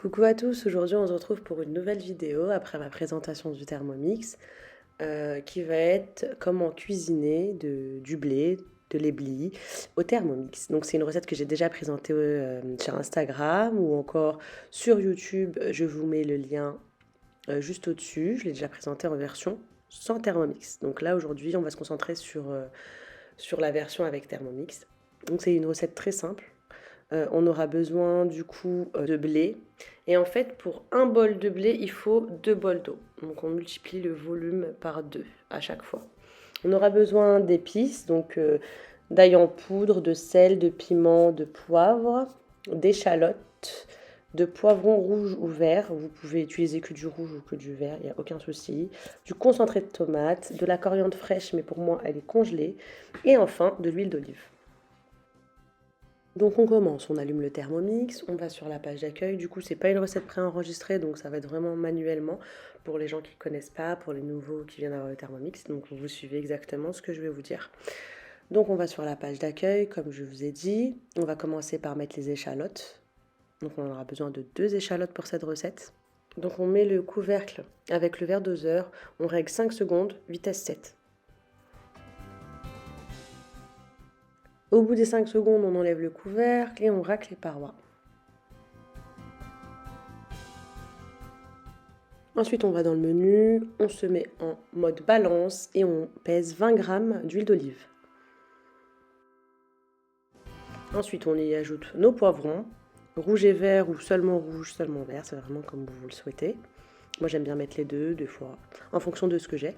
Coucou à tous, aujourd'hui on se retrouve pour une nouvelle vidéo après ma présentation du Thermomix qui va être comment cuisiner du blé, de l'éblis au Thermomix. Donc c'est une recette que j'ai déjà présentée sur Instagram ou encore sur YouTube, je vous mets le lien juste au-dessus. Je l'ai déjà présentée en version sans Thermomix. Donc là aujourd'hui on va se concentrer sur la version avec Thermomix. Donc c'est une recette très simple. On aura besoin du coup de blé. Et en fait, pour un bol de blé, il faut 2 bols d'eau. Donc on multiplie le volume par 2 à chaque fois. On aura besoin d'épices, donc d'ail en poudre, de sel, de piment, de poivre, d'échalotes, de poivrons rouges ou verts. Vous pouvez utiliser que du rouge ou que du vert, il n'y a aucun souci. Du concentré de tomate, de la coriandre fraîche, mais pour moi elle est congelée. Et enfin de l'huile d'olive. Donc on commence, on allume le Thermomix, on va sur la page d'accueil. Du coup, c'est pas une recette préenregistrée, donc ça va être vraiment manuellement pour les gens qui ne connaissent pas, pour les nouveaux qui viennent avoir le Thermomix. Donc vous suivez exactement ce que je vais vous dire. Donc on va sur la page d'accueil, comme je vous ai dit. On va commencer par mettre les échalotes. Donc on aura besoin de 2 échalotes pour cette recette. Donc on met le couvercle avec le verre doseur. On règle 5 secondes, vitesse 7. Au bout des 5 secondes, on enlève le couvercle et on racle les parois. Ensuite, on va dans le menu, on se met en mode balance et on pèse 20 g d'huile d'olive. Ensuite, on y ajoute nos poivrons, rouge et vert ou seulement rouge, seulement vert, c'est vraiment comme vous le souhaitez. Moi, j'aime bien mettre les deux fois, en fonction de ce que j'ai.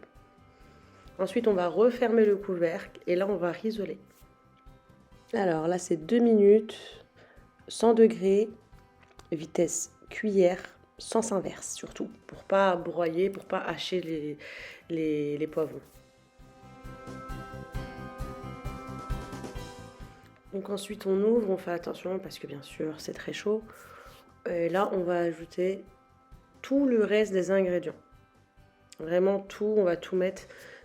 Ensuite, on va refermer le couvercle et là, on va risoler. Alors là, c'est 2 minutes, 100 degrés, vitesse cuillère, sens inverse surtout, pour pas broyer, pour pas hacher les poivrons. Donc ensuite on ouvre, on fait attention parce que bien sûr c'est très chaud. Et là on va ajouter tout le reste des ingrédients. Vraiment tout, on va tout mettre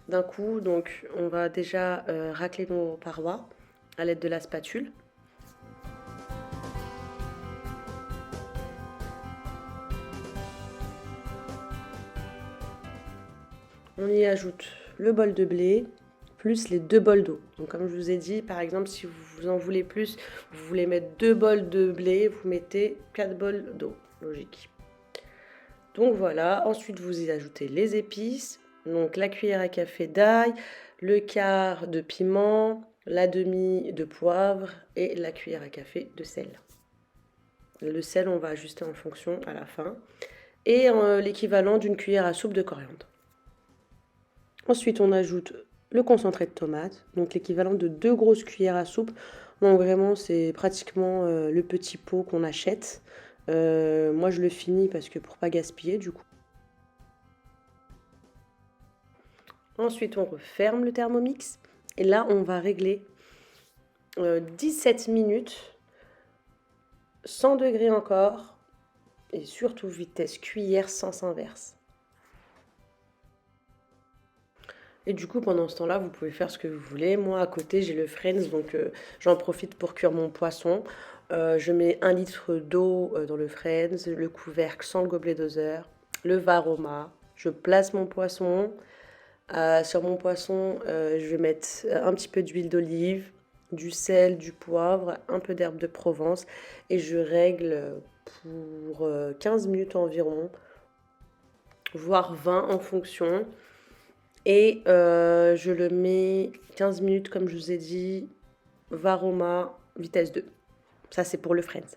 d'un coup. Donc on va déjà racler nos parois à l'aide de la spatule. On y ajoute le bol de blé plus les 2 bols d'eau. Donc comme je vous ai dit, par exemple, si vous en voulez plus, vous voulez mettre 2 bols de blé, vous mettez 4 bols d'eau. Logique. Donc voilà, ensuite vous y ajoutez les épices, donc la cuillère à café d'ail, le quart de piment, la demi de poivre et la cuillère à café de sel. Le sel, on va ajuster en fonction à la fin. Et l'équivalent d'une cuillère à soupe de coriandre. Ensuite, on ajoute le concentré de tomate, donc l'équivalent de 2 grosses cuillères à soupe. Donc vraiment, c'est pratiquement le petit pot qu'on achète. Moi, je le finis parce que pour pas gaspiller, du coup. Ensuite, on referme le Thermomix. Et là, on va régler 17 minutes, 100 degrés encore. Et surtout vitesse cuillère, sens inverse. Et du coup, pendant ce temps-là, vous pouvez faire ce que vous voulez. Moi, à côté, j'ai le Friends, donc j'en profite pour cuire mon poisson. Je mets 1 litre d'eau dans le Friends, le couvercle sans le gobelet doseur, le Varoma. Je place mon poisson. Sur mon poisson, je vais mettre un petit peu d'huile d'olive, du sel, du poivre, un peu d'herbe de Provence et je règle pour 15 minutes environ, voire 20 en fonction. Et je le mets 15 minutes, comme je vous ai dit, Varoma, vitesse 2. Ça, c'est pour le Friends.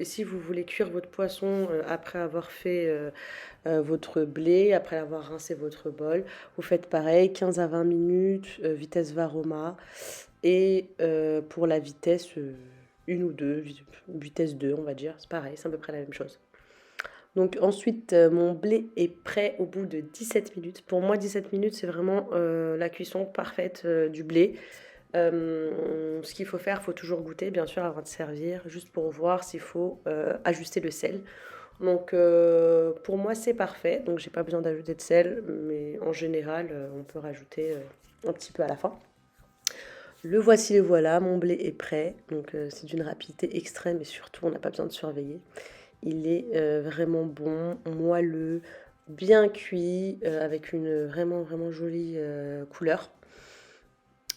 Si vous voulez cuire votre poisson après avoir fait votre blé, après avoir rincé votre bol, vous faites pareil, 15 à 20 minutes, vitesse Varoma. Et pour la vitesse 1 ou 2, vitesse 2, on va dire, c'est pareil, c'est à peu près la même chose. Donc ensuite, mon blé est prêt au bout de 17 minutes. Pour moi, 17 minutes, c'est vraiment la cuisson parfaite du blé. Ce qu'il faut faire, il faut toujours goûter, bien sûr, avant de servir, juste pour voir s'il faut ajuster le sel. Donc pour moi, c'est parfait. Donc j'ai pas besoin d'ajouter de sel, mais en général, on peut rajouter un petit peu à la fin. Le voici, le voilà, mon blé est prêt. Donc c'est d'une rapidité extrême et surtout on n'a pas besoin de surveiller. Il est vraiment bon, moelleux, bien cuit, avec une vraiment jolie couleur.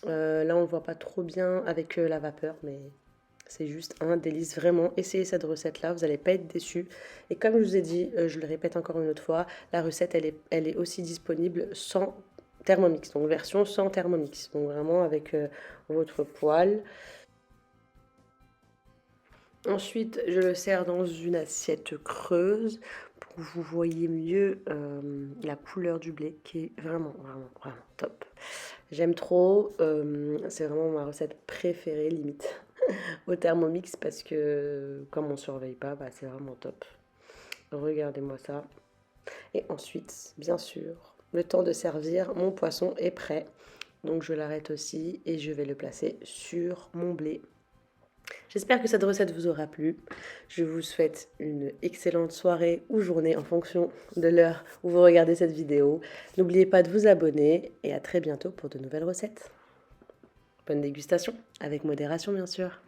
Là on le voit pas trop bien avec la vapeur, mais c'est juste un délice. Vraiment, essayez cette recette-là, vous n'allez pas être déçus. Et comme je vous ai dit, je le répète encore une autre fois, la recette elle est aussi disponible sans Thermomix, donc version sans Thermomix, donc vraiment avec votre poêle. Ensuite, je le sers dans une assiette creuse pour que vous voyez mieux la couleur du blé qui est vraiment top. J'aime trop, c'est vraiment ma recette préférée limite au Thermomix parce que comme on ne surveille pas, bah, c'est vraiment top. Regardez-moi ça. Et ensuite, bien sûr, le temps de servir, mon poisson est prêt. Donc je l'arrête aussi et je vais le placer sur mon blé. J'espère que cette recette vous aura plu. Je vous souhaite une excellente soirée ou journée en fonction de l'heure où vous regardez cette vidéo. N'oubliez pas de vous abonner et à très bientôt pour de nouvelles recettes. Bonne dégustation, avec modération bien sûr.